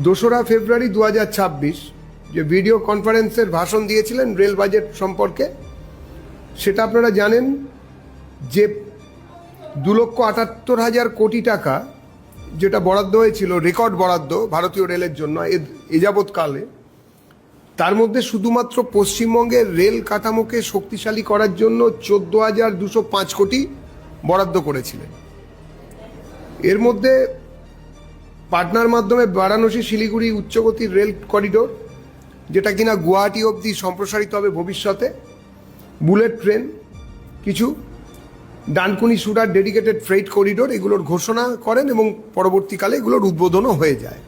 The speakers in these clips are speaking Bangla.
2রা ফেব্রুয়ারি 2026 যে ভিডিও কনফারেন্সের ভাষণ দিয়েছিলেন রেল বাজেট সম্পর্কে, সেটা আপনারা জানেন যে 2,78,000 কোটি টাকা যেটা বরাদ্দ হয়েছিল, রেকর্ড বরাদ্দ ভারতীয় রেলের জন্য এ যাবৎকালে, তার মধ্যে শুধুমাত্র পশ্চিমবঙ্গের রেল কাঠামোকে শক্তিশালী করার জন্য 14,205 কোটি বরাদ্দ করেছিলেন। এর মধ্যে পাটনার মাধ্যমে বারাণসী শিলিগুড়ি উচ্চগতির রেল করিডোর, যেটা কিনা গুয়াহাটি অবধি সম্প্রসারিত হবে ভবিষ্যতে, বুলেট ট্রেন কিছু, Dankuni Surat dedicated freight corridor, এগুলোর ঘোষণা করেন এবং পরবর্তীকালে এগুলোর উদ্বোধনও হয়ে যায়।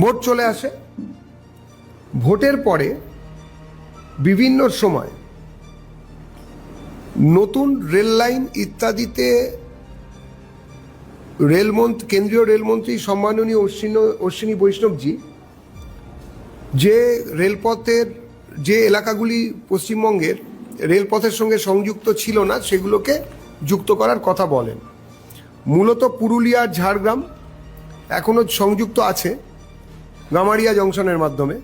ভোট চলে আসে। ভোটের পরে বিভিন্ন সময় নতুন রেল লাইন ইত্যাদিতে কেন্দ্রীয় রেলমন্ত্রী সম্মাননীয় অশ্বিনী বৈষ্ণবজি যে রেলপথের যে এলাকাগুলি পশ্চিমবঙ্গের রেলপথের সঙ্গে সংযুক্ত ছিল না সেগুলোকে যুক্ত করার কথা বলেন। মূলত পুরুলিয়া ঝাড়গ্রাম এখনও সংযুক্ত আছে গামারিয়া জংশনের মাধ্যমে,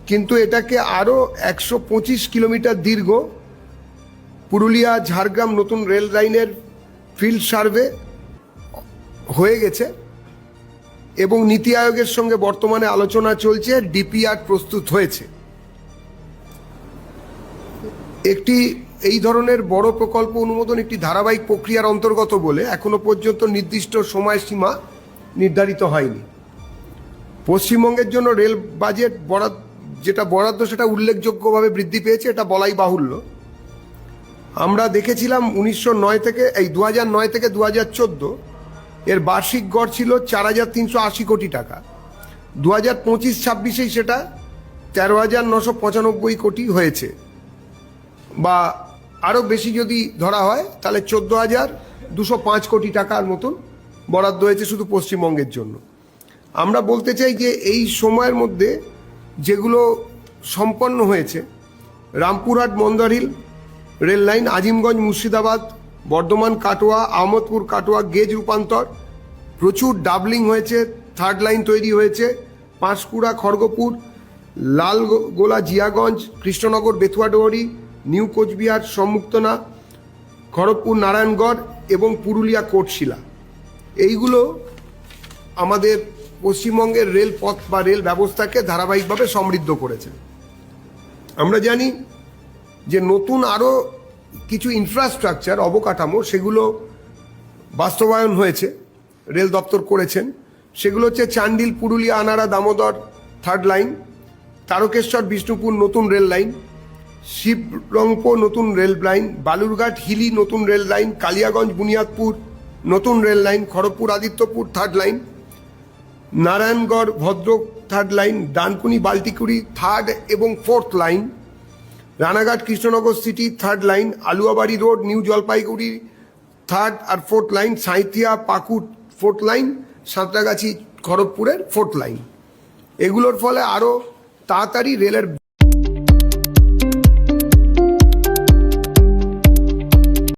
কিন্তু এটাকে আরও 125 কিলোমিটার দীর্ঘ পুরুলিয়া ঝাড়গ্রাম নতুন রেল লাইনের ফিল্ড সার্ভে হয়ে গেছে এবং নীতি আয়োগের সঙ্গে বর্তমানে আলোচনা চলছে, ডিপিআর প্রস্তুত হয়েছে। একটি এই ধরনের বড় প্রকল্প অনুমোদন একটি ধারাবাহিক প্রক্রিয়ার অন্তর্গত বলে এখনো পর্যন্ত নির্দিষ্ট সময়সীমা নির্ধারিত হয়নি। পশ্চিমবঙ্গের জন্য রেল বাজেট বরাদ্দ সেটা উল্লেখযোগ্যভাবে বৃদ্ধি পেয়েছে, এটা বলাই বাহুল্য। আমরা দেখেছিলাম 2009 থেকে 2014 এর বার্ষিক গড় ছিল 4,380 কোটি টাকা। 2025-26 সেটা 13,995 কোটি হয়েছে, বা আরও বেশি যদি ধরা হয় তাহলে 14,205 কোটি টাকার মতন বরাদ্দ হয়েছে শুধু পশ্চিমবঙ্গের জন্য। আমরা বলতে চাই যে এই সময়ের মধ্যে যেগুলো সম্পন্ন হয়েছে, Rampurhat Mandar Hill rail line, Azimganj Murshidabad, Bardhaman Katwa, Ahmadpur Katwa gauge রূপান্তর, প্রচুর ডাবলিং হয়েছে, থার্ড লাইন তৈরি হয়েছে, পাঁশকুড়া খড়গপুর, লালগোলা জিয়াগঞ্জ, কৃষ্ণনগর বেথুয়াডোহরি, নিউ কোচবিহার সম্মুক্তনা, খড়গপুর নারায়ণগড় এবং পুরুলিয়া কোটশিলা, এইগুলো আমাদের পশ্চিমবঙ্গের রেলপথ বা রেল ব্যবস্থাকে ধারাবাহিকভাবে সমৃদ্ধ করেছে। আমরা জানি যে নতুন আরও কিছু ইনফ্রাস্ট্রাকচার অবকাঠামো সেগুলো বাস্তবায়ন হয়েছে, রেল দপ্তর করেছেন। সেগুলো হচ্ছে চান্ডিল পুরুলিয়া আনাড়া দামোদর থার্ড লাইন, তারকেশ্বর বিষ্ণুপুর নতুন রেল লাইন, শিবরংপো নতুন রেল লাইন, বালুরঘাট হিলি নতুন রেল লাইন, কালিয়াগঞ্জ বুনিয়াদপুর নতুন rail line, Kharagpur Adityapur third line, Narayangarh Bhadrak third line, Dankuni Baltikuri third এবং fourth line, Ranaghat Krishnanagar city third line, Aluabari road new Jalpaiguri third আর fourth line, Sainthia Pakur fourth line, Santragachhi খড়গপুরের ফোর্থ লাইন। এগুলোর ফলে আরও তাড়াতাড়ি রেলের